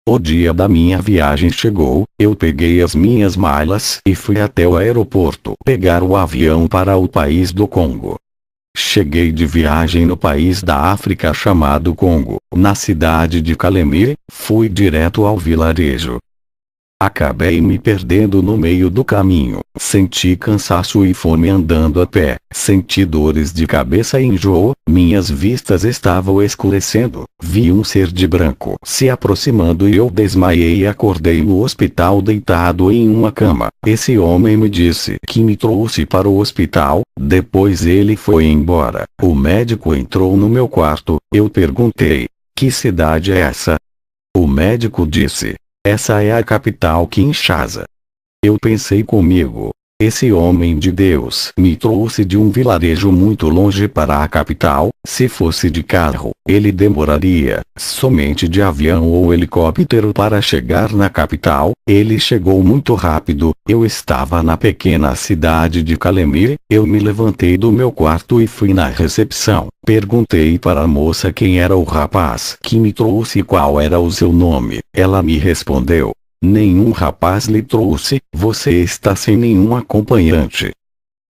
O dia da minha viagem chegou, eu peguei as minhas malas e fui até o aeroporto pegar o avião para o país do Congo. Cheguei de viagem no país da África chamado Congo, na cidade de Kalemie, fui direto ao vilarejo. Acabei me perdendo no meio do caminho, senti cansaço e fome andando a pé, senti dores de cabeça e enjoo, minhas vistas estavam escurecendo, vi um ser de branco se aproximando e eu desmaiei e acordei no hospital deitado em uma cama. Esse homem me disse que me trouxe para o hospital, depois ele foi embora. O médico entrou no meu quarto, eu perguntei: que cidade é essa? O médico disse: essa é a capital Kinshasa. Eu pensei comigo: esse homem de Deus me trouxe de um vilarejo muito longe para a capital, se fosse de carro, ele demoraria, somente de avião ou helicóptero para chegar na capital, ele chegou muito rápido, eu estava na pequena cidade de Kalemie, eu me levantei do meu quarto e fui na recepção, perguntei para a moça quem era o rapaz que me trouxe e qual era o seu nome, ela me respondeu: nenhum rapaz lhe trouxe, você está sem nenhum acompanhante.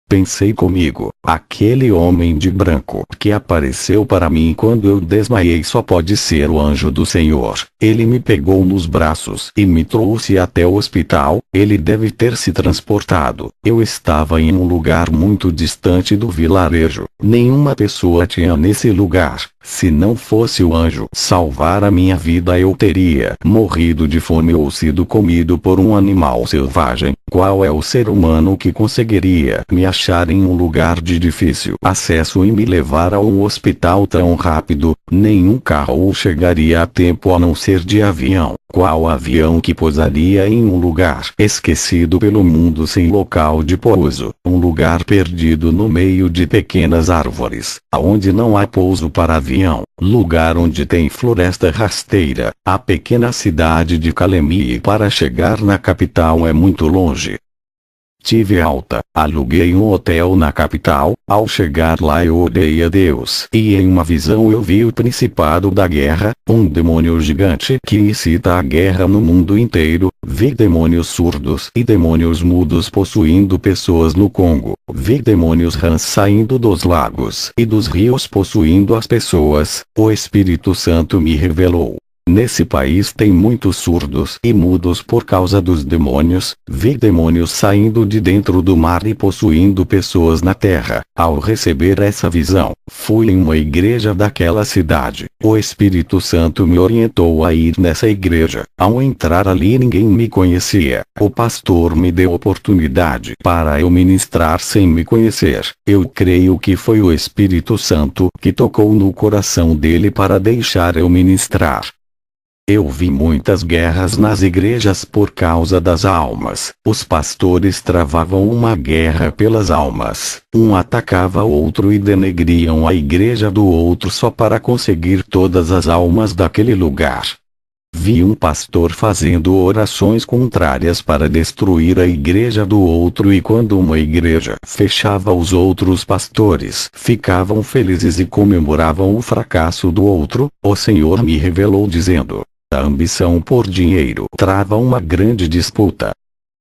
Pensei comigo: aquele homem de branco que apareceu para mim quando eu desmaiei só pode ser o anjo do Senhor. Ele me pegou nos braços e me trouxe até o hospital, ele deve ter se transportado. Eu estava em um lugar muito distante do vilarejo, nenhuma pessoa tinha nesse lugar. Se não fosse o anjo salvar a minha vida, eu teria morrido de fome ou sido comido por um animal selvagem. Qual é o ser humano que conseguiria me achar em um lugar de difícil acesso e me levar a um hospital tão rápido? Nenhum carro chegaria a tempo a não ser de avião. Qual avião que pousaria em um lugar esquecido pelo mundo sem local de pouso? Um lugar perdido no meio de pequenas árvores, aonde não há pouso para avião. Lugar onde tem floresta rasteira. A pequena cidade de Kalemie para chegar na capital é muito longe. Tive alta, aluguei um hotel na capital, ao chegar lá eu orei a Deus e em uma visão eu vi o Principado da Guerra, um demônio gigante que incita a guerra no mundo inteiro, vi demônios surdos e demônios mudos possuindo pessoas no Congo, vi demônios rãs saindo dos lagos e dos rios possuindo as pessoas, o Espírito Santo me revelou. Nesse país tem muitos surdos e mudos por causa dos demônios, vi demônios saindo de dentro do mar e possuindo pessoas na terra. Ao receber essa visão, fui em uma igreja daquela cidade. O Espírito Santo me orientou a ir nessa igreja. Ao entrar ali ninguém me conhecia. O pastor me deu oportunidade para eu ministrar sem me conhecer. Eu creio que foi o Espírito Santo que tocou no coração dele para deixar eu ministrar. Eu vi muitas guerras nas igrejas por causa das almas. Os pastores travavam uma guerra pelas almas. Um atacava o outro e denegriam a igreja do outro só para conseguir todas as almas daquele lugar. Vi um pastor fazendo orações contrárias para destruir a igreja do outro e quando uma igreja fechava os outros pastores ficavam felizes e comemoravam o fracasso do outro. O Senhor me revelou dizendo: a ambição por dinheiro trava uma grande disputa.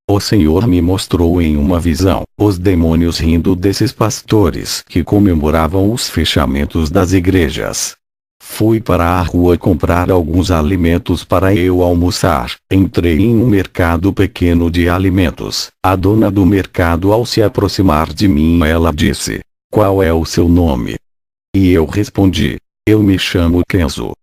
O Senhor me mostrou em uma visão os demônios rindo desses pastores que comemoravam os fechamentos das igrejas. Fui para a rua comprar alguns alimentos para eu almoçar. Entrei em um mercado pequeno de alimentos. A dona do mercado, ao se aproximar de mim, ela disse: qual é o seu nome? E eu respondi: eu me chamo Kenzo.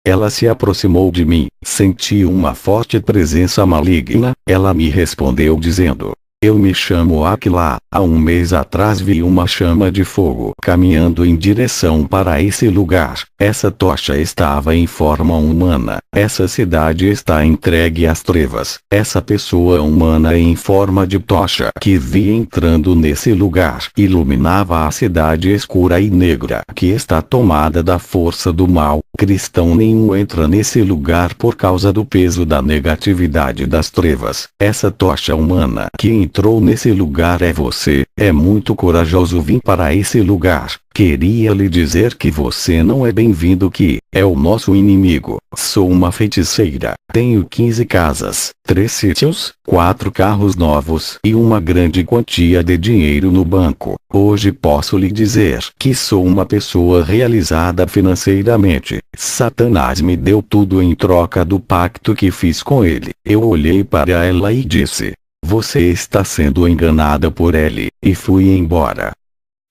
Ela se aproximou de mim, senti uma forte presença maligna, ela me respondeu dizendo: eu me chamo Aquila. Há um mês atrás vi uma chama de fogo caminhando em direção para esse lugar. Essa tocha estava em forma humana. Essa cidade está entregue às trevas. Essa pessoa humana em forma de tocha que vi entrando nesse lugar iluminava a cidade escura e negra que está tomada da força do mal. Cristão nenhum entra nesse lugar por causa do peso da negatividade das trevas. Essa tocha humana que entrou nesse lugar é você. É muito corajoso vir para esse lugar. Queria lhe dizer que você não é bem-vindo, que é o nosso inimigo. Sou uma feiticeira. Tenho 15 casas, 3 sítios, 4 carros novos e uma grande quantia de dinheiro no banco. Hoje posso lhe dizer que sou uma pessoa realizada financeiramente. Satanás me deu tudo em troca do pacto que fiz com ele. Eu olhei para ela e disse: você está sendo enganada por ele, e fui embora.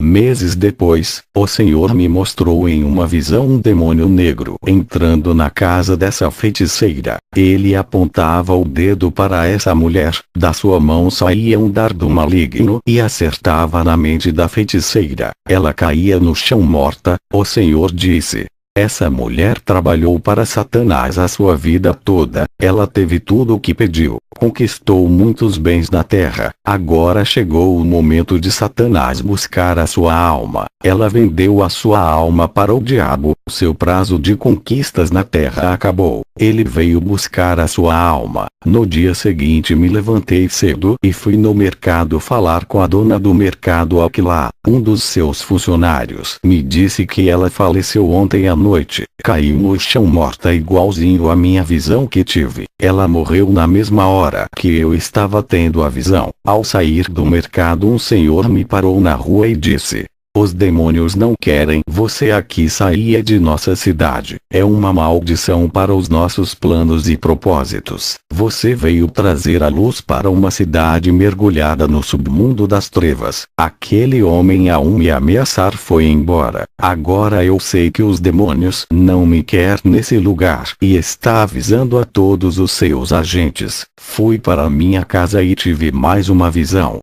Meses depois, o Senhor me mostrou em uma visão um demônio negro entrando na casa dessa feiticeira. Ele apontava o dedo para essa mulher, da sua mão saía um dardo maligno e acertava na mente da feiticeira. Ela caía no chão morta. O Senhor disse: essa mulher trabalhou para Satanás a sua vida toda. Ela teve tudo o que pediu, conquistou muitos bens na terra. Agora chegou o momento de Satanás buscar a sua alma. Ela vendeu a sua alma para o diabo. Seu prazo de conquistas na terra acabou. Ele veio buscar a sua alma. No dia seguinte me levantei cedo e fui no mercado falar com a dona do mercado Aquilá. Um dos seus funcionários me disse que ela faleceu ontem à noite. Caiu no chão morta igualzinho à minha visão que tive. Ela morreu na mesma hora que eu estava tendo a visão. Ao sair do mercado, um senhor me parou na rua e disse: os demônios não querem você aqui. Saia de nossa cidade. É uma maldição para os nossos planos e propósitos. Você veio trazer a luz para uma cidade mergulhada no submundo das trevas. Aquele homem, ao me ameaçar, foi embora. Agora eu sei que os demônios não me querem nesse lugar e está avisando a todos os seus agentes. Fui para minha casa e tive mais uma visão.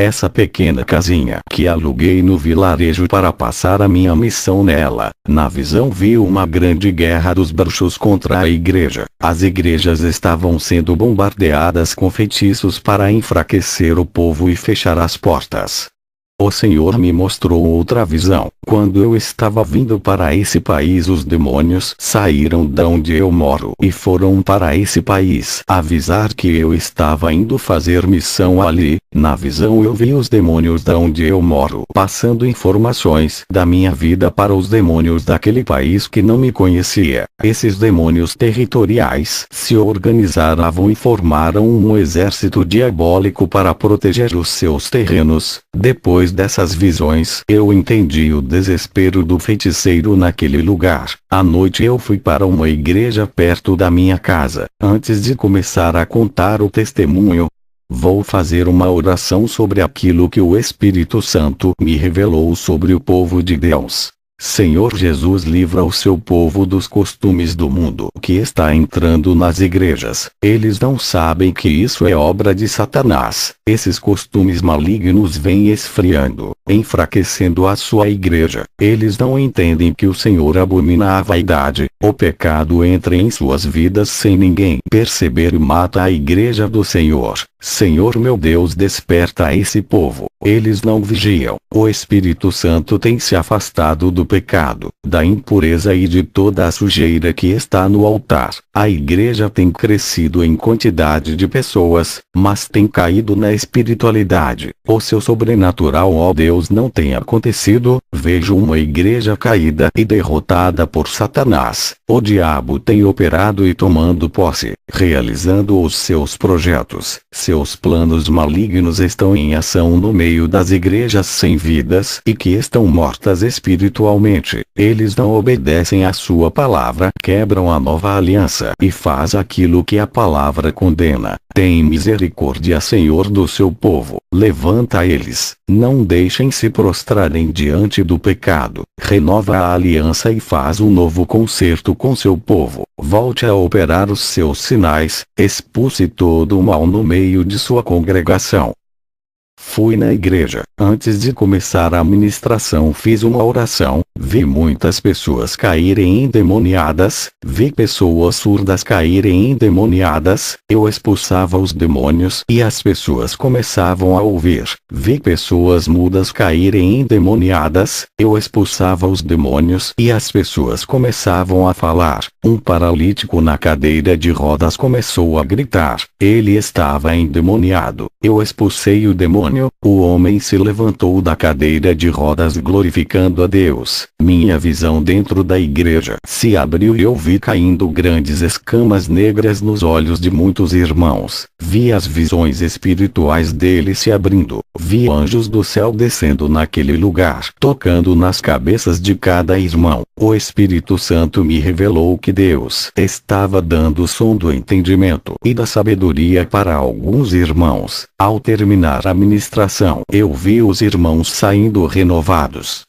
Essa pequena casinha que aluguei no vilarejo para passar a minha missão nela. Na visão vi uma grande guerra dos bruxos contra a igreja. As igrejas estavam sendo bombardeadas com feitiços para enfraquecer o povo e fechar as portas. O Senhor me mostrou outra visão. Quando eu estava vindo para esse país, os demônios saíram de onde eu moro e foram para esse país avisar que eu estava indo fazer missão ali. Na visão eu vi os demônios de onde eu moro passando informações da minha vida para os demônios daquele país que não me conhecia. Esses demônios territoriais se organizaram e formaram um exército diabólico para proteger os seus terrenos. Depois dessas visões, eu entendi o desespero do feiticeiro naquele lugar. À noite eu fui para uma igreja perto da minha casa. Antes de começar a contar o testemunho, vou fazer uma oração sobre aquilo que o Espírito Santo me revelou sobre o povo de Deus. Senhor Jesus, livra o seu povo dos costumes do mundo que está entrando nas igrejas. Eles não sabem que isso é obra de Satanás. Esses costumes malignos vêm esfriando, enfraquecendo a sua igreja. Eles não entendem que o Senhor abomina a vaidade. O pecado entra em suas vidas sem ninguém perceber e mata a igreja do Senhor. Senhor meu Deus, desperta esse povo. Eles não vigiam. O Espírito Santo tem se afastado do pecado, da impureza e de toda a sujeira que está no altar. A igreja tem crescido em quantidade de pessoas, mas tem caído na espiritualidade. O seu sobrenatural, ó Deus, não tem acontecido. Vejo uma igreja caída e derrotada por Satanás. O diabo tem operado e tomando posse, realizando os seus projetos. Seus planos malignos estão em ação no meio das igrejas sem vidas e que estão mortas espiritualmente. Eles não obedecem à sua palavra, quebram a nova aliança e faz aquilo que a palavra condena. Tem misericórdia, Senhor, do seu povo. Levanta eles. Não deixem se prostrarem diante do pecado. Renova a aliança e faz um novo concerto com seu povo. Volte a operar os seus sinais. Expulse todo o mal no meio de sua congregação. Fui na igreja. Antes de começar a ministração fiz uma oração, vi muitas pessoas caírem endemoniadas, vi pessoas surdas caírem endemoniadas, eu expulsava os demônios e as pessoas começavam a ouvir. Vi pessoas mudas caírem endemoniadas, eu expulsava os demônios e as pessoas começavam a falar. Um paralítico na cadeira de rodas começou a gritar. Ele estava endemoniado. Eu expulsei o demônio. O homem se levantou da cadeira de rodas glorificando a Deus. Minha visão dentro da igreja se abriu e eu vi caindo grandes escamas negras nos olhos de muitos irmãos. Vi as visões espirituais deles se abrindo. Vi anjos do céu descendo naquele lugar, tocando nas cabeças de cada irmão. O Espírito Santo me revelou que Deus estava dando o som do entendimento e da sabedoria para alguns irmãos. Ao terminar a ministração, eu vi os irmãos saindo renovados.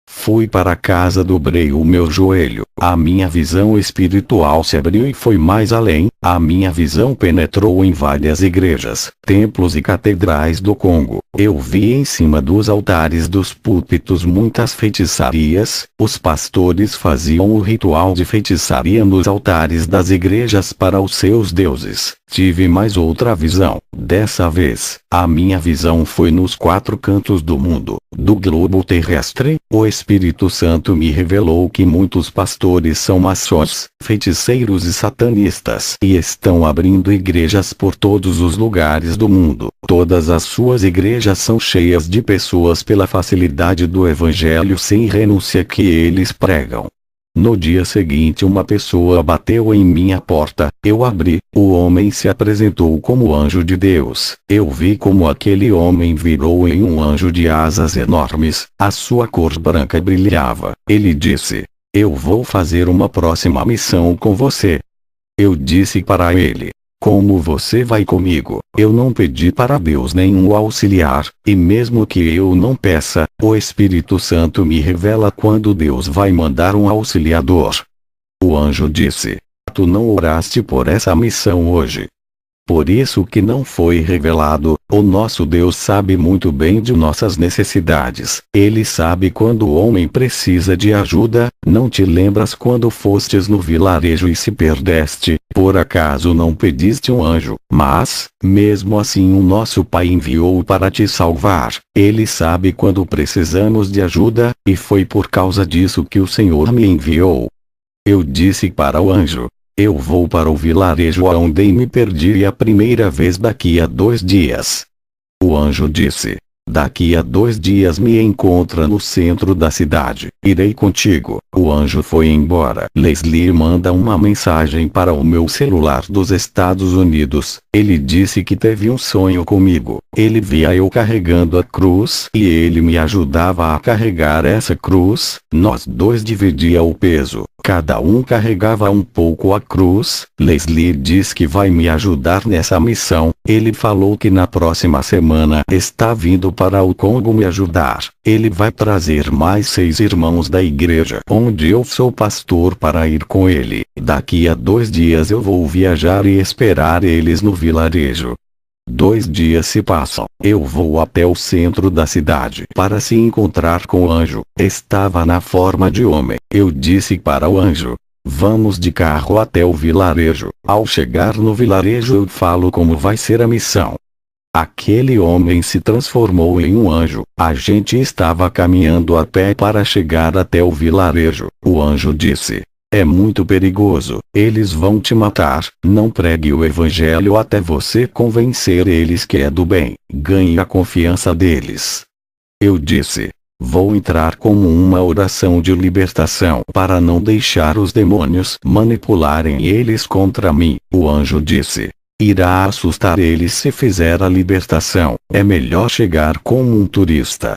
Fui para casa, dobrei o meu joelho. A minha visão espiritual se abriu e foi mais além. A minha visão penetrou em várias igrejas, templos e catedrais do Congo. Eu vi em cima dos altares dos púlpitos muitas feitiçarias. Os pastores faziam o ritual de feitiçaria nos altares das igrejas para os seus deuses. Tive mais outra visão. Dessa vez, a minha visão foi nos 4 cantos do mundo, do globo terrestre. O Espírito Santo me revelou que muitos pastores são maçons, feiticeiros e satanistas e estão abrindo igrejas por todos os lugares do mundo. Todas as suas igrejas são cheias de pessoas pela facilidade do evangelho sem renúncia que eles pregam. No dia seguinte uma pessoa bateu em minha porta, eu abri, o homem se apresentou como anjo de Deus. Eu vi como aquele homem virou em um anjo de asas enormes, a sua cor branca brilhava. Ele disse: "Eu vou fazer uma próxima missão com você." Eu disse para ele: "Como você vai comigo?" Eu não pedi para Deus nenhum auxiliar, e mesmo que eu não peça, o Espírito Santo me revela quando Deus vai mandar um auxiliador. O anjo disse: "Tu não oraste por essa missão hoje. Por isso que não foi revelado. O nosso Deus sabe muito bem de nossas necessidades. Ele sabe quando o homem precisa de ajuda. Não te lembras quando fostes no vilarejo e se perdeste? Por acaso não pediste um anjo? Mas, mesmo assim o nosso Pai enviou para te salvar. Ele sabe quando precisamos de ajuda, e foi por causa disso que o Senhor me enviou." Eu disse para o anjo: "Eu vou para o vilarejo onde me perdi a primeira vez daqui a 2 dias." O anjo disse: "Daqui a 2 dias me encontra no centro da cidade. Irei contigo." O anjo foi embora. Leslie manda uma mensagem para o meu celular dos Estados Unidos. Ele disse que teve um sonho comigo. Ele via eu carregando a cruz e ele me ajudava a carregar essa cruz. Nós dois dividia o peso. Cada um carregava um pouco a cruz. Leslie diz que vai me ajudar nessa missão. Ele falou que na próxima semana está vindo para o Congo me ajudar. Ele vai trazer mais 6 irmãos da igreja onde eu sou pastor para ir com ele. Daqui a 2 dias eu vou viajar e esperar eles no vilarejo. 2 dias se passam. Eu vou até o centro da cidade para se encontrar com o anjo. Estava na forma de homem. Eu disse para o anjo: "Vamos de carro até o vilarejo." Ao chegar no vilarejo eu falo como vai ser a missão. Aquele homem se transformou em um anjo. A gente estava caminhando a pé para chegar até o vilarejo. O anjo disse: "É muito perigoso. Eles vão te matar. Não pregue o evangelho até você convencer eles que é do bem. Ganhe a confiança deles." Eu disse: "Vou entrar como uma oração de libertação para não deixar os demônios manipularem eles contra mim." O anjo disse: "Irá assustar eles se fizer a libertação. É melhor chegar como um turista."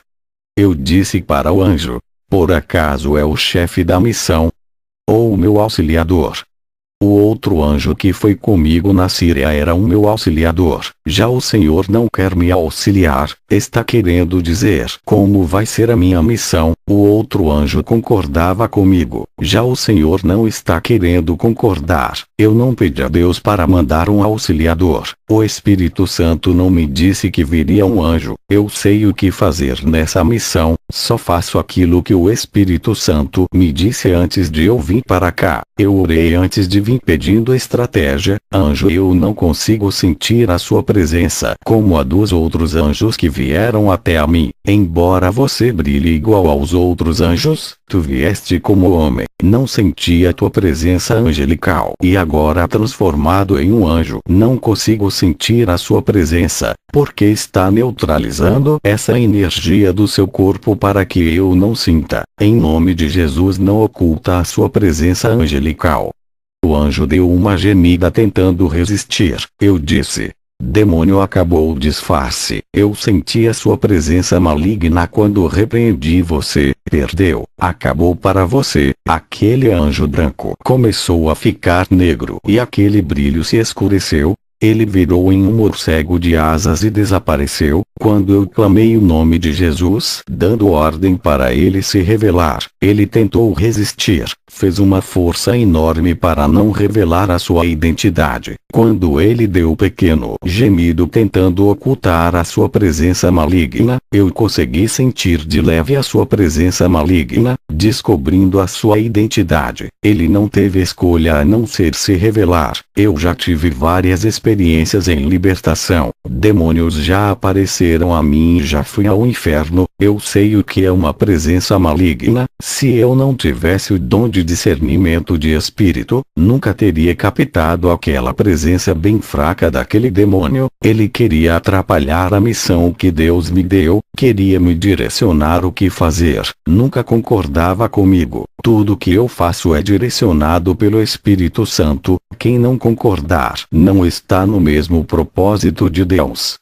Eu disse para o anjo: "Por acaso é o chefe da missão? Ou o meu auxiliador?" O outro anjo que foi comigo na Síria era o meu auxiliador. Já o Senhor não quer me auxiliar, está querendo dizer como vai ser a minha missão. O outro anjo concordava comigo. Já o Senhor não está querendo concordar. Eu não pedi a Deus para mandar um auxiliador. O Espírito Santo não me disse que viria um anjo. Eu sei o que fazer nessa missão, só faço aquilo que o Espírito Santo me disse antes de eu vir para cá. Eu orei antes de vir pedindo estratégia. Anjo, eu não consigo sentir a sua presença como a dos outros anjos que vieram até a mim. Embora você brilhe igual aos outros anjos, tu vieste como homem. Não senti a tua presença angelical. E agora transformado em um anjo, não consigo sentir a sua presença, porque está neutralizando essa energia do seu corpo para que eu não sinta. Em nome de Jesus, não oculta a sua presença angelical. O anjo deu uma gemida tentando resistir. Eu disse: demônio, acabou o disfarce. Eu senti a sua presença maligna quando repreendi você. Perdeu. Acabou para você. Aquele anjo branco começou a ficar negro e aquele brilho se escureceu. Ele virou em um morcego de asas e desapareceu, quando eu clamei o nome de Jesus, dando ordem para ele se revelar. Ele tentou resistir, fez uma força enorme para não revelar a sua identidade. Quando ele deu um pequeno gemido tentando ocultar a sua presença maligna, eu consegui sentir de leve a sua presença maligna, descobrindo a sua identidade. Ele não teve escolha a não ser se revelar. Eu já tive várias experiências em libertação. Demônios já apareceram a mim e já fui ao inferno. Eu sei o que é uma presença maligna. Se eu não tivesse o dom de discernimento de espírito, nunca teria captado aquela presença bem fraca daquele demônio. Ele queria atrapalhar a missão que Deus me deu, queria me direcionar o que fazer. Nunca concordava comigo. Tudo que eu faço é direcionado pelo Espírito Santo. Quem não concordar não está no mesmo propósito de Deus.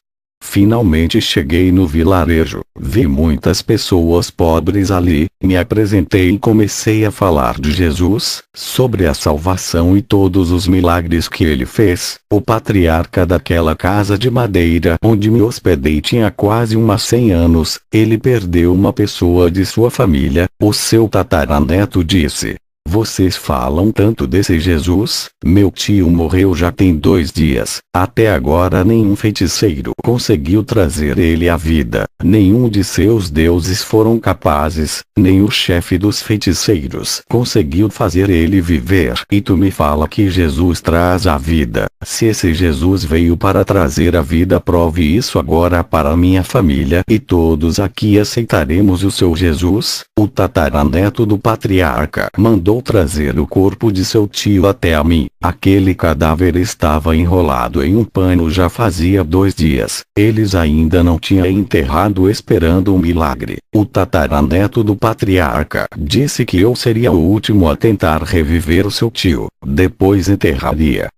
Finalmente cheguei no vilarejo, vi muitas pessoas pobres ali, me apresentei e comecei a falar de Jesus, sobre a salvação e todos os milagres que ele fez. O patriarca daquela casa de madeira onde me hospedei tinha quase 100 anos, ele perdeu uma pessoa de sua família. O seu tataraneto disse: vocês falam tanto desse Jesus? Meu tio morreu já tem 2 dias. Até agora nenhum feiticeiro conseguiu trazer ele à vida. Nenhum de seus deuses foram capazes, nem o chefe dos feiticeiros conseguiu fazer ele viver. E tu me fala que Jesus traz a vida. Se esse Jesus veio para trazer a vida, prove isso agora para minha família e todos aqui aceitaremos o seu Jesus. O tataraneto do patriarca mandou trazer o corpo de seu tio até a mim. Aquele cadáver estava enrolado em um pano já fazia 2 dias. Eles ainda não tinham enterrado esperando um milagre. O tataraneto do patriarca disse que eu seria o último a tentar reviver o seu tio. Depois enterraria.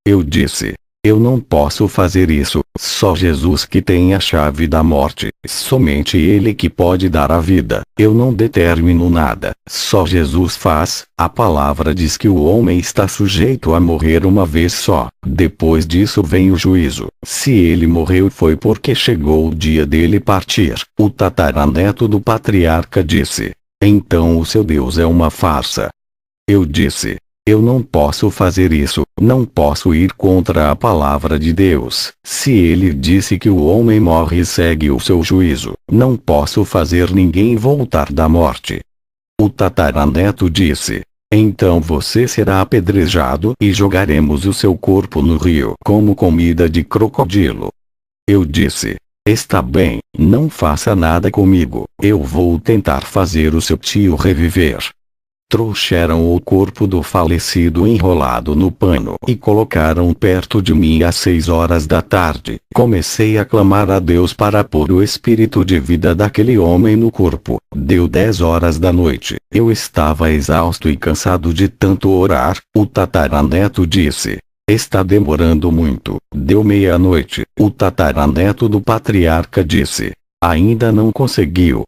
Eu disse: eu não posso fazer isso, só Jesus que tem a chave da morte, somente ele que pode dar a vida. Eu não determino nada, só Jesus faz. A palavra diz que o homem está sujeito a morrer uma vez só, depois disso vem o juízo. Se ele morreu foi porque chegou o dia dele partir. O tataraneto do patriarca disse: então o seu Deus é uma farsa. Eu disse: eu não posso fazer isso, não posso ir contra a palavra de Deus. Se ele disse que o homem morre e segue o seu juízo, não posso fazer ninguém voltar da morte. O tataraneto disse: então você será apedrejado e jogaremos o seu corpo no rio como comida de crocodilo. Eu disse: está bem, não faça nada comigo, eu vou tentar fazer o seu tio reviver. Trouxeram o corpo do falecido enrolado no pano e colocaram perto de mim às 6 horas da tarde. Comecei a clamar a Deus para pôr o espírito de vida daquele homem no corpo. Deu 10 horas da noite. Eu estava exausto e cansado de tanto orar. O tataraneto disse: está demorando muito. Deu meia-noite. O tataraneto do patriarca disse: ainda não conseguiu.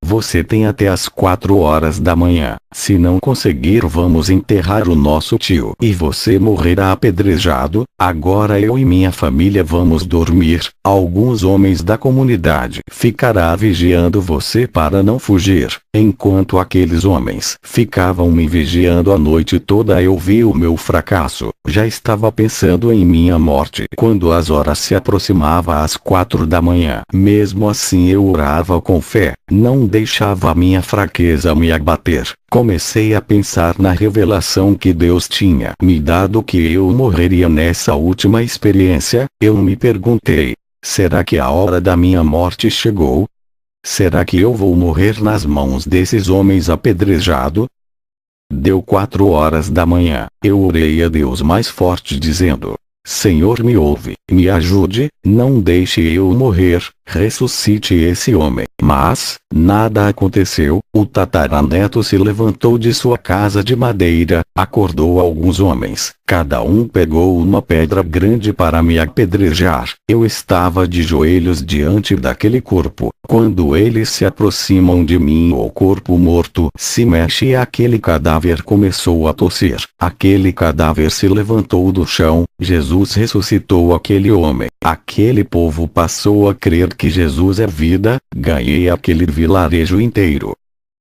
Você tem até às 4 horas da manhã. Se não conseguir, vamos enterrar o nosso tio e você morrerá apedrejado. Agora eu e minha família vamos dormir. Alguns homens da comunidade ficará vigiando você para não fugir. Enquanto aqueles homens ficavam me vigiando a noite toda, eu vi o meu fracasso. Já estava pensando em minha morte quando as horas se aproximavam às 4 da manhã. Mesmo assim eu orava com fé. Não deixava a minha fraqueza me abater. Comecei a pensar na revelação que Deus tinha me dado que eu morreria nessa última experiência. Eu me perguntei: será que a hora da minha morte chegou? Será que eu vou morrer nas mãos desses homens apedrejado? Deu 4 horas da manhã. Eu orei a Deus mais forte dizendo: Senhor, me ouve, me ajude, não deixe eu morrer, ressuscite esse homem. Mas, nada aconteceu. O tataraneto se levantou de sua casa de madeira, acordou alguns homens, cada um pegou uma pedra grande para me apedrejar. Eu estava de joelhos diante daquele corpo. Quando eles se aproximam de mim, o corpo morto se mexe e aquele cadáver começou a tossir. Aquele cadáver se levantou do chão. Jesus ressuscitou aquele homem. Aquele povo passou a crer que Jesus é vida. Ganhei aquele vilarejo inteiro.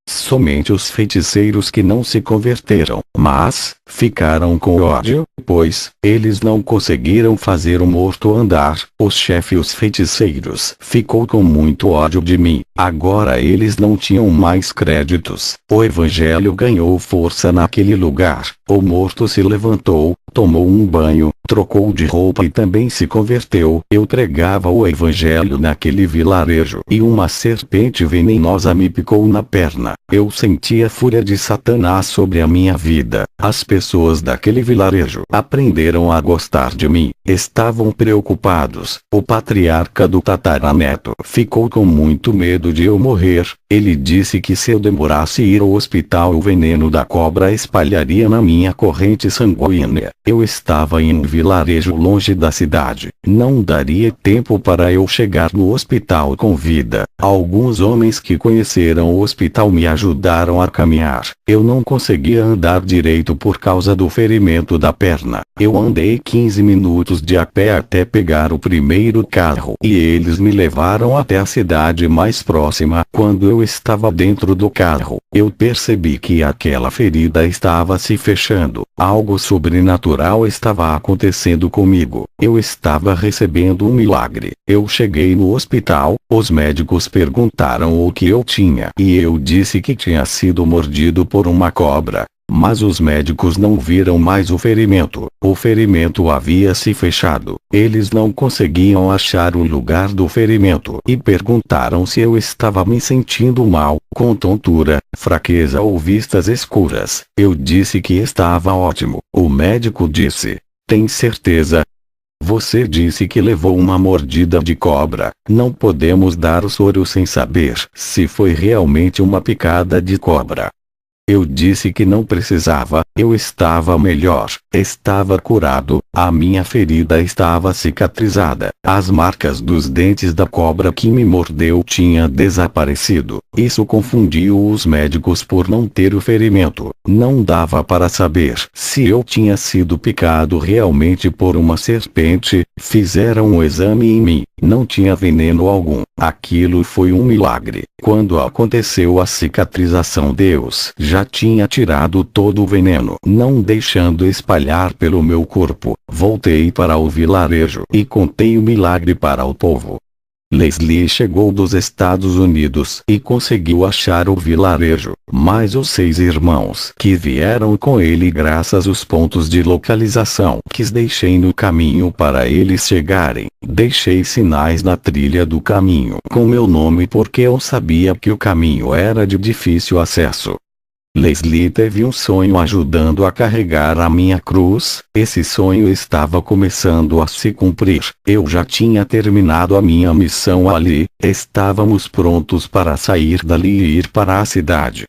Somente os feiticeiros que não se converteram, mas ficaram com ódio, pois eles não conseguiram fazer o morto andar. O chefe, os feiticeiros, ficou com muito ódio de mim. Agora eles não tinham mais créditos. O evangelho ganhou força naquele lugar. O morto se levantou, tomou um banho, trocou de roupa e também se converteu. Eu pregava o evangelho naquele vilarejo e uma serpente venenosa me picou na perna. Eu senti a fúria de Satanás sobre a minha vida. As pessoas daquele vilarejo aprenderam a gostar de mim. Estavam preocupados. O patriarca do tataraneto ficou com muito medo de eu morrer. Ele disse que se eu demorasse ir ao hospital, o veneno da cobra espalharia na minha corrente sanguínea. Eu estava em um vilarejo longe da cidade. Não daria tempo para eu chegar no hospital com vida. Alguns homens que conheceram o hospital me ajudaram a caminhar. Eu não conseguia andar direito por causa do ferimento da perna. Eu andei 15 minutos de a pé até pegar o primeiro carro e eles me levaram até a cidade mais próxima. Quando eu estava dentro do carro, eu percebi que aquela ferida estava se fechando. Algo sobrenatural estava acontecendo comigo. Eu estava recebendo um milagre. Eu cheguei no hospital, os médicos perguntaram o que eu tinha e eu disse que tinha sido mordido por uma cobra. Mas os médicos não viram mais o ferimento. O ferimento havia se fechado. Eles não conseguiam achar o lugar do ferimento e perguntaram se eu estava me sentindo mal, com tontura, fraqueza ou vistas escuras. Eu disse que estava ótimo. O médico disse: tem certeza? Você disse que levou uma mordida de cobra. Não podemos dar o soro sem saber se foi realmente uma picada de cobra. Eu disse que não precisava. Eu estava melhor. Estava curado. A minha ferida estava cicatrizada. As marcas dos dentes da cobra que me mordeu tinham desaparecido. Isso confundiu os médicos por não ter o ferimento. Não dava para saber se eu tinha sido picado realmente por uma serpente. Fizeram um exame em mim. Não tinha veneno algum. Aquilo foi um milagre. Quando aconteceu a cicatrização, Deus já tinha tirado todo o veneno, não deixando espalhar pelo meu corpo. Voltei para o vilarejo e contei o milagre para o povo. Leslie chegou dos Estados Unidos e conseguiu achar o vilarejo, mas os 6 irmãos que vieram com ele, graças aos pontos de localização que deixei no caminho para eles chegarem. Deixei sinais na trilha do caminho com meu nome porque eu sabia que o caminho era de difícil acesso. Leslie teve um sonho ajudando a carregar a minha cruz. Esse sonho estava começando a se cumprir. Eu já tinha terminado a minha missão ali. Estávamos prontos para sair dali e ir para a cidade.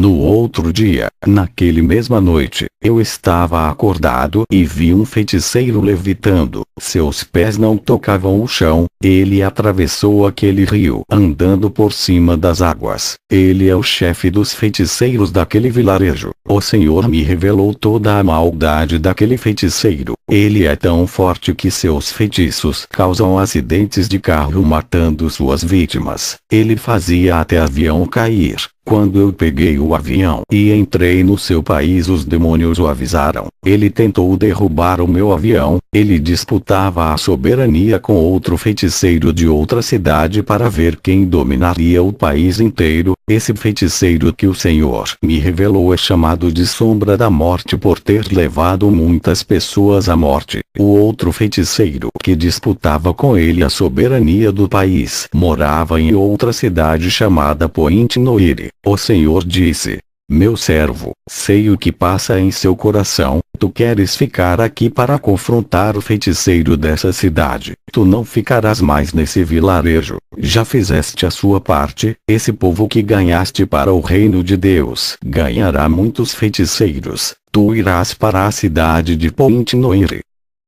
No outro dia, naquele mesma noite, eu estava acordado e vi um feiticeiro levitando. Seus pés não tocavam o chão. Ele atravessou aquele rio andando por cima das águas. Ele é o chefe dos feiticeiros daquele vilarejo. O Senhor me revelou toda a maldade daquele feiticeiro. Ele é tão forte que seus feitiços causam acidentes de carro matando suas vítimas. Ele fazia até avião cair. Quando eu peguei o avião e entrei no seu país, os demônios o avisaram. Ele tentou derrubar o meu avião. Ele disputava a soberania com outro feiticeiro de outra cidade para ver quem dominaria o país inteiro. Esse feiticeiro que o Senhor me revelou é chamado de Sombra da Morte por ter levado muitas pessoas à morte. O outro feiticeiro que disputava com ele a soberania do país morava em outra cidade chamada Point Noire. O Senhor disse: meu servo, sei o que passa em seu coração. Tu queres ficar aqui para confrontar o feiticeiro dessa cidade. Tu não ficarás mais nesse vilarejo. Já fizeste a sua parte. Esse povo que ganhaste para o reino de Deus ganhará muitos feiticeiros. Tu irás para a cidade de Point Noire.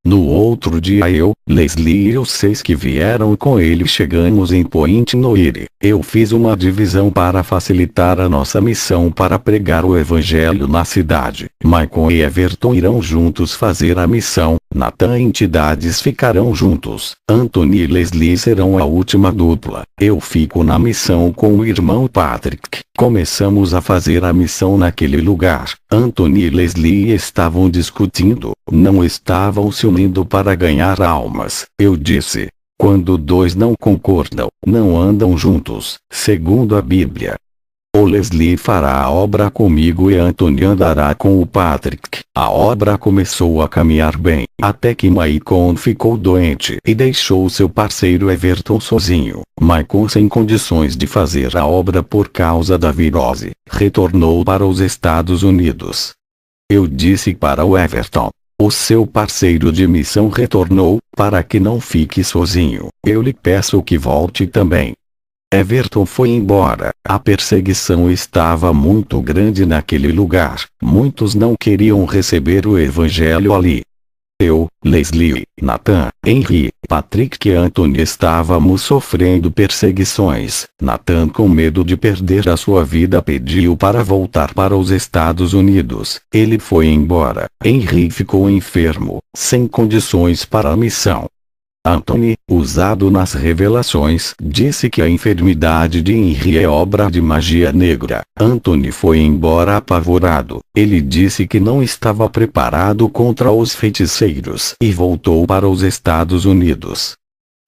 No outro dia eu, Leslie e os 6 que vieram com ele chegamos em Point Noire. Eu fiz uma divisão para facilitar a nossa missão para pregar o evangelho na cidade. Michael e Everton irão juntos fazer a missão. Nathan e entidades ficarão juntos. Anthony e Leslie serão a última dupla. Eu fico na missão com o irmão Patrick. Começamos a fazer a missão naquele lugar. Anthony e Leslie estavam discutindo, não estavam se unindo para ganhar almas. Eu disse: quando 2 não concordam, não andam juntos, segundo a Bíblia. O Leslie fará a obra comigo e Anthony andará com o Patrick. A obra começou a caminhar bem, até que Michael ficou doente e deixou seu parceiro Everton sozinho. Michael, sem condições de fazer a obra por causa da virose, retornou para os Estados Unidos. Eu disse para o Everton: o seu parceiro de missão retornou, para que não fique sozinho. Eu lhe peço que volte também. Everton foi embora. A perseguição estava muito grande naquele lugar. Muitos não queriam receber o evangelho ali. Eu, Leslie, Nathan, Henry, Patrick e Anthony estávamos sofrendo perseguições. Nathan, com medo de perder a sua vida, pediu para voltar para os Estados Unidos. Ele foi embora. Henry ficou enfermo, sem condições para a missão. Anthony, usado nas revelações, disse que a enfermidade de Henry é obra de magia negra. Anthony foi embora apavorado. Ele disse que não estava preparado contra os feiticeiros e voltou para os Estados Unidos.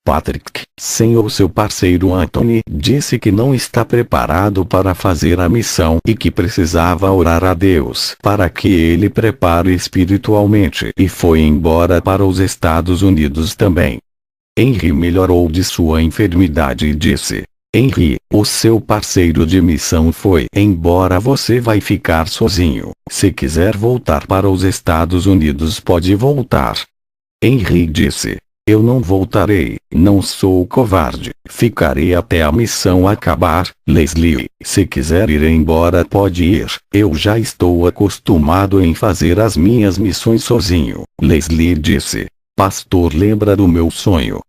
Patrick, sem o seu parceiro Anthony, disse que não está preparado para fazer a missão e que precisava orar a Deus para que ele prepare espiritualmente e foi embora para os Estados Unidos também. Henry melhorou de sua enfermidade e disse: Henry, o seu parceiro de missão foi embora, você vai ficar sozinho. Se quiser voltar para os Estados Unidos, pode voltar. Henry disse: eu não voltarei, não sou covarde, ficarei até a missão acabar. Leslie, se quiser ir embora pode ir, eu já estou acostumado em fazer as minhas missões sozinho. Leslie disse: pastor, lembra do meu sonho?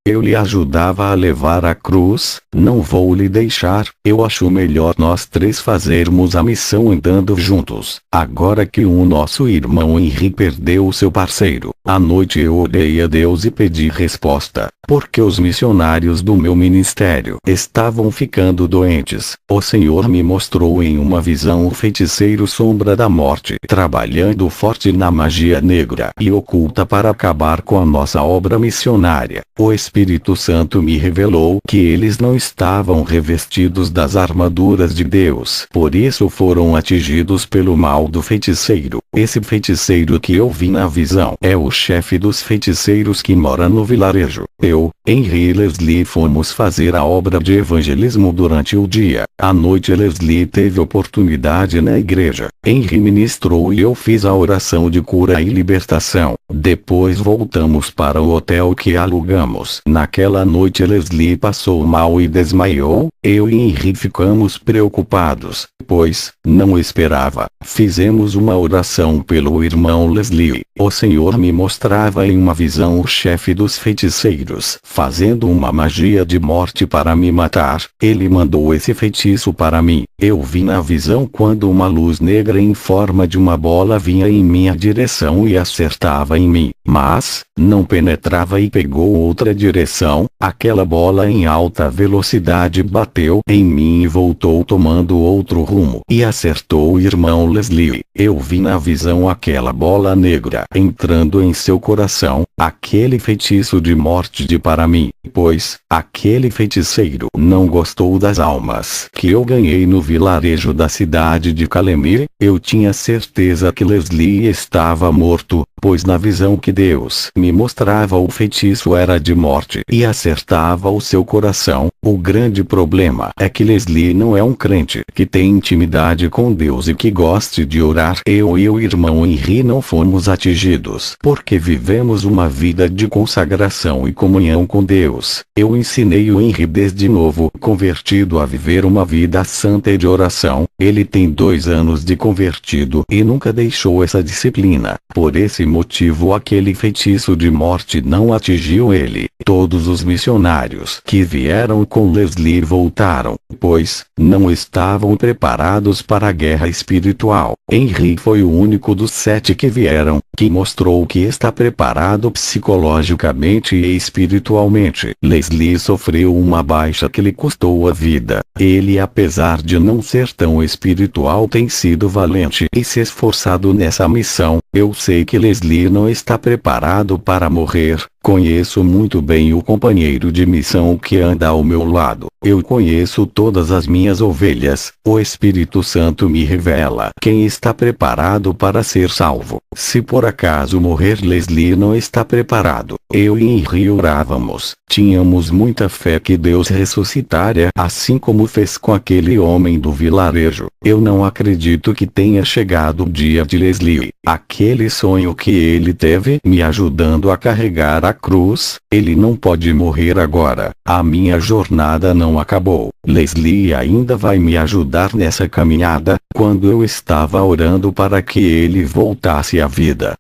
Eu lhe ajudava a levar a cruz, não vou lhe deixar, eu acho melhor nós 3 fazermos a missão andando juntos. Agora que o nosso irmão Henry perdeu o seu parceiro, à noite eu orei a Deus e pedi resposta, porque os missionários do meu ministério estavam ficando doentes. O Senhor me mostrou em uma visão o feiticeiro Sombra da Morte trabalhando forte na magia negra e oculta para acabar com a nossa obra missionária. O Espírito Santo me revelou que eles não estavam revestidos das armaduras de Deus. Por isso foram atingidos pelo mal do feiticeiro. Esse feiticeiro que eu vi na visão é o chefe dos feiticeiros que mora no vilarejo. eu, Henry e Leslie fomos fazer a obra de evangelismo durante o dia. À noite Leslie teve oportunidade na igreja. Henry ministrou e eu fiz a oração de cura e libertação. Depois voltamos para o hotel que alugamos. Naquela noite Leslie passou mal e desmaiou. Eu e Henry ficamos preocupados, pois não esperava. Fizemos uma oração pelo irmão Leslie. O Senhor me mostrava em uma visão o chefe dos feiticeiros fazendo uma magia de morte para me matar. Ele mandou esse feitiço para mim. Eu vi na visão quando uma luz negra em forma de uma bola vinha em minha direção e acertava em mim, mas não penetrava e pegou outra direção. Aquela bola em alta velocidade bateu em mim e voltou tomando outro rumo e acertou o irmão Leslie. Eu vi na visão aquela bola negra entrando em seu coração, aquele feitiço de morte para mim, pois aquele feiticeiro não gostou das almas que eu ganhei no vilarejo da cidade de Calemir. Eu tinha certeza que Leslie estava morto, pois na visão que Deus me mostrava o feitiço era de morte e acertava o seu coração. O grande problema é que Leslie não é um crente que tem intimidade com Deus e que goste de orar. Eu e o irmão Henry não fomos atingidos porque vivemos uma vida de consagração e comunhão com Deus. Eu ensinei o Henry desde novo convertido a viver uma vida santa e de oração. Ele tem 2 anos de convertido e nunca deixou essa disciplina. Por esse motivo aquele feitiço de morte não atingiu ele. Todos os missionários que vieram com Leslie voltaram, pois não estavam preparados para a guerra espiritual. Henry foi o único dos 7 que vieram, que mostrou que está preparado psicologicamente e espiritualmente. Leslie sofreu uma baixa que lhe custou a vida. Ele, apesar de não ser tão espiritual, tem sido valente e se esforçado nessa missão. Eu sei que Leslie não está preparado para morrer. Conheço muito bem o companheiro de missão que anda ao meu lado. Eu conheço todas as minhas ovelhas. O Espírito Santo me revela quem está preparado para ser salvo. Se por acaso morrer, Leslie não está preparado. Eu e Henry orávamos. Tínhamos muita fé que Deus ressuscitaria, assim como fez com aquele homem do vilarejo. Eu não acredito que tenha chegado o dia de Leslie. Aquele sonho que ele teve me ajudando a carregar a cruz, ele não pode morrer agora. A minha jornada não acabou. Leslie ainda vai me ajudar nessa caminhada. Quando eu estava orando para que ele voltasse à vida,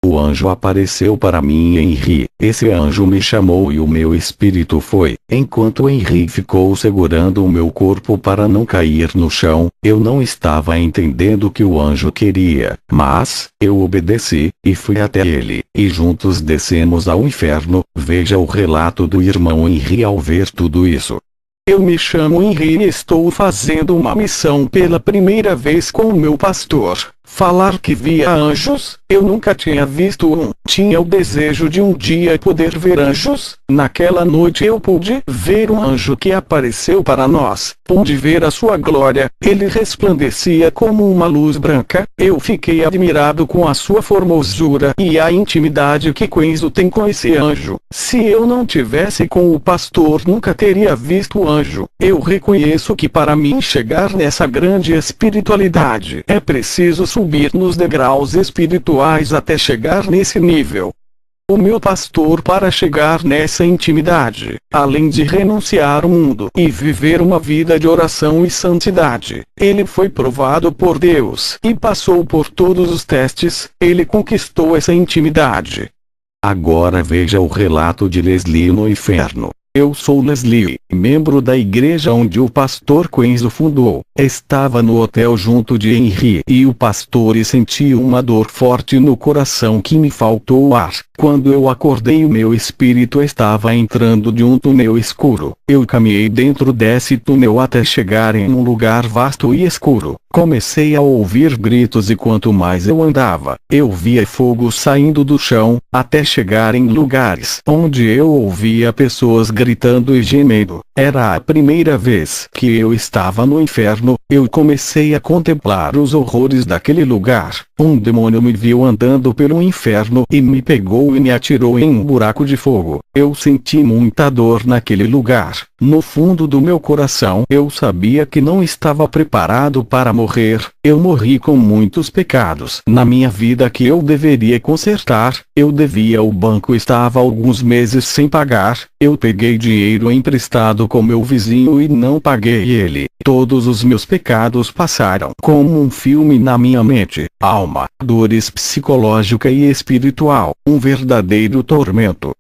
o anjo apareceu para mim e Henry. Esse anjo me chamou e o meu espírito foi. Enquanto Henry ficou segurando o meu corpo para não cair no chão, eu não estava entendendo o que o anjo queria. Mas, eu obedeci, e fui até ele, e juntos descemos ao inferno. Veja o relato do irmão Henry ao ver tudo isso. Eu me chamo Henry e estou fazendo uma missão pela primeira vez com o meu pastor. Falar que via anjos, eu nunca tinha visto um. Tinha o desejo de um dia poder ver anjos. Naquela noite eu pude ver um anjo que apareceu para nós. Pude ver a sua glória. Ele resplandecia como uma luz branca. Eu fiquei admirado com a sua formosura e a intimidade que Kenzo tem com esse anjo. Se eu não tivesse com o pastor, nunca teria visto o anjo. Eu reconheço que para mim chegar nessa grande espiritualidade, é preciso subir nos degraus espirituais até chegar nesse nível. O meu pastor, para chegar nessa intimidade, além de renunciar ao mundo e viver uma vida de oração e santidade, ele foi provado por Deus e passou por todos os testes. Ele conquistou essa intimidade. Agora veja o relato de Leslie no inferno. Eu sou Leslie, membro da igreja onde o pastor Kenzo fundou. Estava no hotel junto de Henry e o pastor e senti uma dor forte no coração que me faltou ar. Quando eu acordei, o meu espírito estava entrando de um túnel escuro. Eu caminhei dentro desse túnel até chegar em um lugar vasto e escuro. Comecei a ouvir gritos e quanto mais eu andava, eu via fogo saindo do chão, até chegar em lugares onde eu ouvia pessoas gritando e gemendo. Era a primeira vez que eu estava no inferno. Eu comecei a contemplar os horrores daquele lugar. Um demônio me viu andando pelo inferno e me pegou e me atirou em um buraco de fogo. Eu senti muita dor naquele lugar. No fundo do meu coração eu sabia que não estava preparado para morrer. Eu morri com muitos pecados na minha vida que eu deveria consertar. Eu devia ao banco, estava alguns meses sem pagar. Eu peguei dinheiro emprestado com meu vizinho e não paguei ele. Todos os meus pecados passaram como um filme na minha mente, alma, dores psicológica e espiritual, um verdadeiro tormento.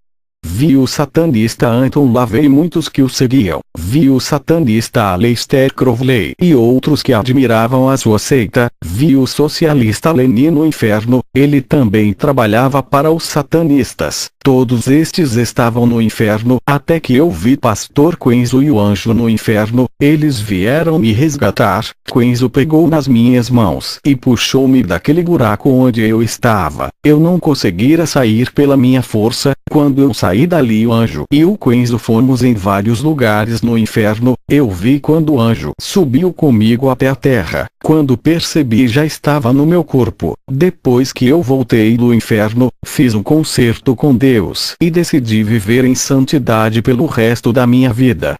Vi o satanista Anton LaVey e muitos que o seguiam. Vi o satanista Aleister Crowley e outros que admiravam a sua seita. Vi o socialista Lenin no inferno. Ele também trabalhava para os satanistas. Todos estes estavam no inferno, até que eu vi Pastor Quenzo e o anjo no inferno. Eles vieram me resgatar. Quenzo pegou nas minhas mãos e puxou-me daquele buraco onde eu estava. Eu não conseguira sair pela minha força. Quando eu saí dali, o anjo e o Quenzo fomos em vários lugares no inferno. Eu vi quando o anjo subiu comigo até a terra. Quando percebi, já estava no meu corpo. Depois que eu voltei do inferno, fiz um concerto com Deus e decidi viver em santidade pelo resto da minha vida.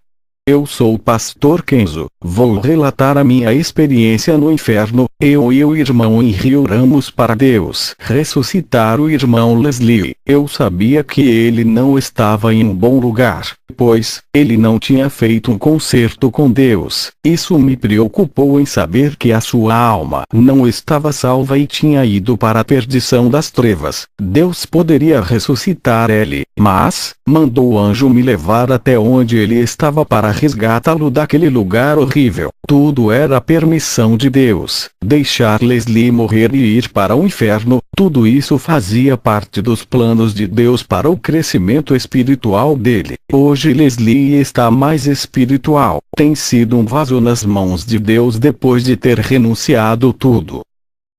Eu sou o Pastor Kenzo. Vou relatar a minha experiência no inferno. Eu e o irmão Henry oramos para Deus ressuscitar o irmão Leslie. Eu sabia que ele não estava em um bom lugar, pois ele não tinha feito um concerto com Deus. Isso me preocupou em saber que a sua alma não estava salva e tinha ido para a perdição das trevas. Deus poderia ressuscitar ele, mas mandou o anjo me levar até onde ele estava para resgatá-lo daquele lugar horrível. Tudo era a permissão de Deus. Deixar Leslie morrer e ir para o inferno, tudo isso fazia parte dos planos de Deus para o crescimento espiritual dele. Hoje Leslie está mais espiritual. Tem sido um vaso nas mãos de Deus depois de ter renunciado tudo.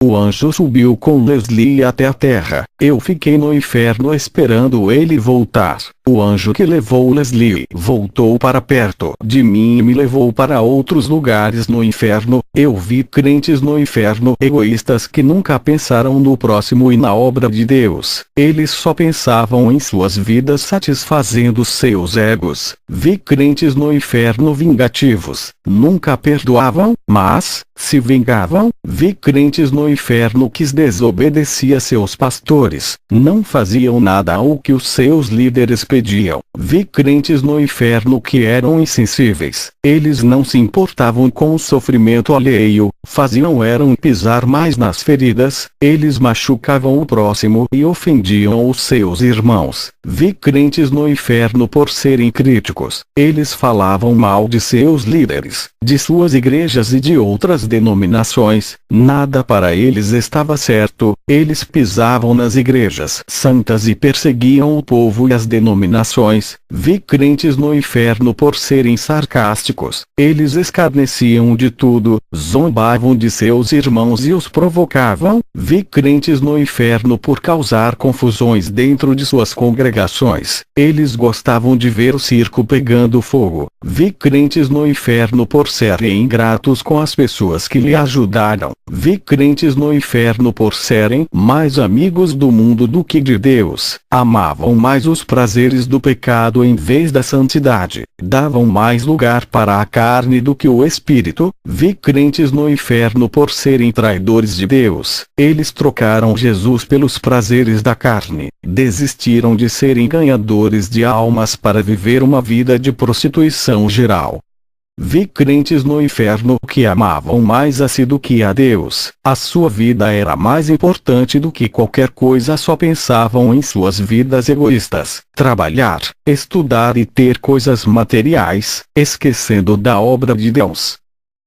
O anjo subiu com Leslie até a terra. Eu fiquei no inferno esperando ele voltar. O anjo que levou Leslie voltou para perto de mim e me levou para outros lugares no inferno. Eu vi crentes no inferno egoístas que nunca pensaram no próximo e na obra de Deus. Eles só pensavam em suas vidas satisfazendo seus egos. Vi crentes no inferno vingativos. Nunca perdoavam, mas se vingavam. Vi crentes no inferno que desobedeciam seus pastores. Não faziam nada ao que os seus líderes pediam. Vi crentes no inferno que eram insensíveis. Eles não se importavam com o sofrimento alheio, faziam eram pisar mais nas feridas. Eles machucavam o próximo e ofendiam os seus irmãos. Vi crentes no inferno por serem críticos. Eles falavam mal de seus líderes, de suas igrejas e de outras denominações. Nada para eles estava certo. Eles pisavam nas igrejas santas e perseguiam o povo e as denominações. Vi crentes no inferno por serem sarcásticos. Eles escarneciam de tudo, zombavam de seus irmãos e os provocavam. Vi crentes no inferno por causar confusões dentro de suas congregações. Eles gostavam de ver o circo pegando fogo. Vi crentes no inferno por serem ingratos com as pessoas que lhe ajudaram. Vi crentes no inferno por serem mais amigos do mundo do que de Deus. Amavam mais os prazeres do pecado em vez da santidade. Davam mais lugar para a carne do que o espírito. Vi crentes no inferno por serem traidores de Deus. Eles trocaram Jesus pelos prazeres da carne. Desistiram de serem ganhadores de almas para viver uma vida de prostituição geral. Vi crentes no inferno que amavam mais a si do que a Deus. A sua vida era mais importante do que qualquer coisa. Só pensavam em suas vidas egoístas, trabalhar, estudar e ter coisas materiais, esquecendo da obra de Deus.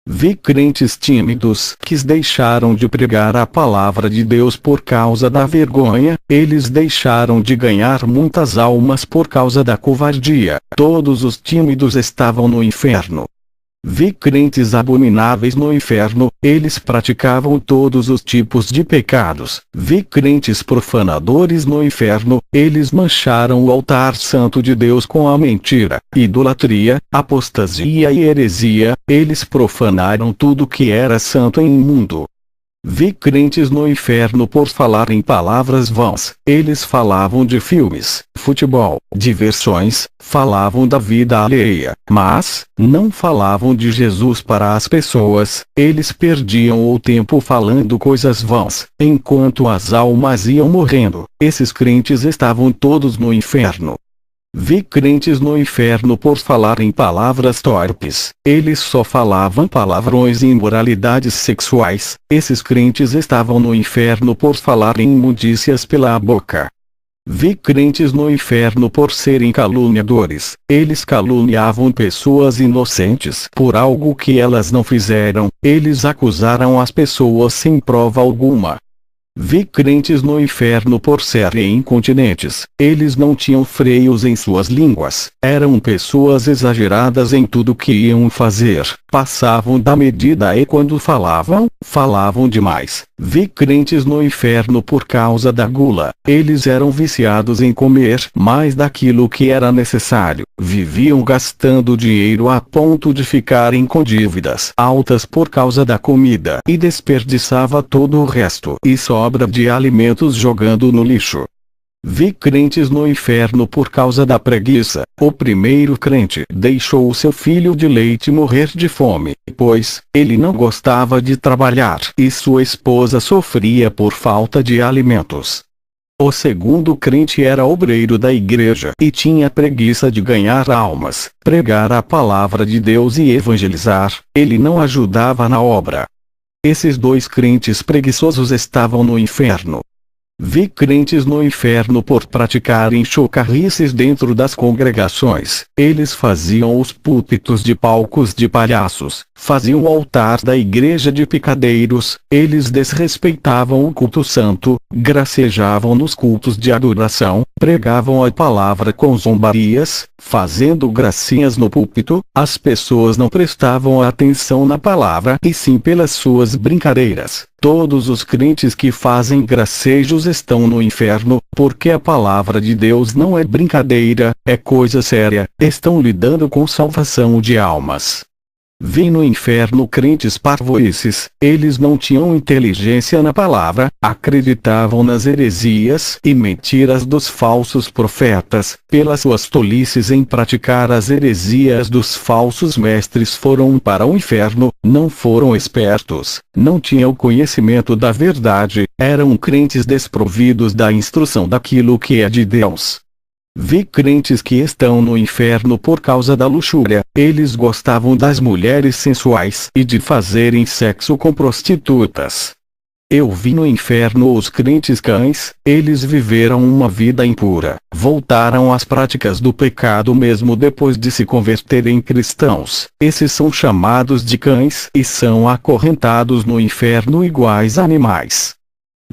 Vi crentes tímidos que deixaram de pregar a palavra de Deus por causa da vergonha. Eles deixaram de ganhar muitas almas por causa da covardia. Todos os tímidos estavam no inferno. Vi crentes abomináveis no inferno, eles praticavam todos os tipos de pecados. Vi crentes profanadores no inferno, eles mancharam o altar santo de Deus com a mentira, idolatria, apostasia e heresia, eles profanaram tudo que era santo e imundo. Vi crentes no inferno por falar em palavras vãs. Eles falavam de filmes, futebol, diversões, falavam da vida alheia, mas não falavam de Jesus para as pessoas. Eles perdiam o tempo falando coisas vãs, enquanto as almas iam morrendo. Esses crentes estavam todos no inferno. Vi crentes no inferno por falar em palavras torpes. Eles só falavam palavrões e imoralidades sexuais. Esses crentes estavam no inferno por falar em imundícias pela boca. Vi crentes no inferno por serem caluniadores. Eles caluniavam pessoas inocentes por algo que elas não fizeram. Eles acusaram as pessoas sem prova alguma. Vi crentes no inferno por serem incontinentes. Eles não tinham freios em suas línguas. Eram pessoas exageradas em tudo que iam fazer. Passavam da medida e quando falavam, falavam demais. Vi crentes no inferno por causa da gula. Eles eram viciados em comer mais daquilo que era necessário. Viviam gastando dinheiro a ponto de ficarem com dívidas altas por causa da comida e desperdiçava todo o resto e sobra de alimentos jogando no lixo. Vi crentes no inferno por causa da preguiça. O primeiro crente deixou seu filho de leite morrer de fome, pois ele não gostava de trabalhar e sua esposa sofria por falta de alimentos. O segundo crente era obreiro da igreja e tinha preguiça de ganhar almas, pregar a palavra de Deus e evangelizar. Ele não ajudava na obra. Esses dois crentes preguiçosos estavam no inferno. Vi crentes no inferno por praticarem chocarrices dentro das congregações. Eles faziam os púlpitos de palcos de palhaços, faziam o altar da igreja de picadeiros. Eles desrespeitavam o culto santo, gracejavam nos cultos de adoração, pregavam a palavra com zombarias, fazendo gracinhas no púlpito. As pessoas não prestavam atenção na palavra e sim pelas suas brincadeiras. Todos os crentes que fazem gracejos estão no inferno, porque a palavra de Deus não é brincadeira, é coisa séria. Estão lidando com salvação de almas. Vi no inferno crentes parvoices. Eles não tinham inteligência na palavra, acreditavam nas heresias e mentiras dos falsos profetas. Pelas suas tolices em praticar as heresias dos falsos mestres foram para o inferno. Não foram espertos, não tinham conhecimento da verdade, eram crentes desprovidos da instrução daquilo que é de Deus. Vi crentes que estão no inferno por causa da luxúria. Eles gostavam das mulheres sensuais e de fazerem sexo com prostitutas. Eu vi no inferno os crentes cães. Eles viveram uma vida impura, voltaram às práticas do pecado mesmo depois de se converterem cristãos. Esses são chamados de cães e são acorrentados no inferno iguais a animais.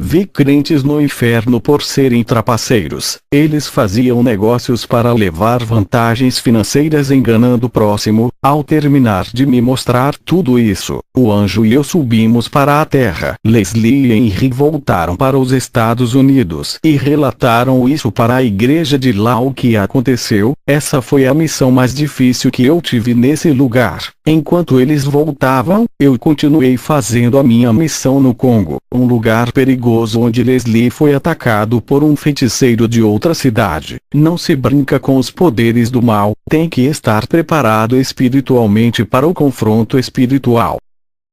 Vi crentes no inferno por serem trapaceiros. Eles faziam negócios para levar vantagens financeiras enganando o próximo. Ao terminar de me mostrar tudo isso, o anjo e eu subimos para a terra. Leslie e Henry voltaram para os Estados Unidos e relataram isso para a igreja de lá o que aconteceu. Essa foi a missão mais difícil que eu tive nesse lugar. Enquanto eles voltavam, eu continuei fazendo a minha missão no Congo, um lugar perigoso onde Leslie foi atacado por um feiticeiro de outra cidade. Não se brinca com os poderes do mal, tem que estar preparado espiritualmente para o confronto espiritual.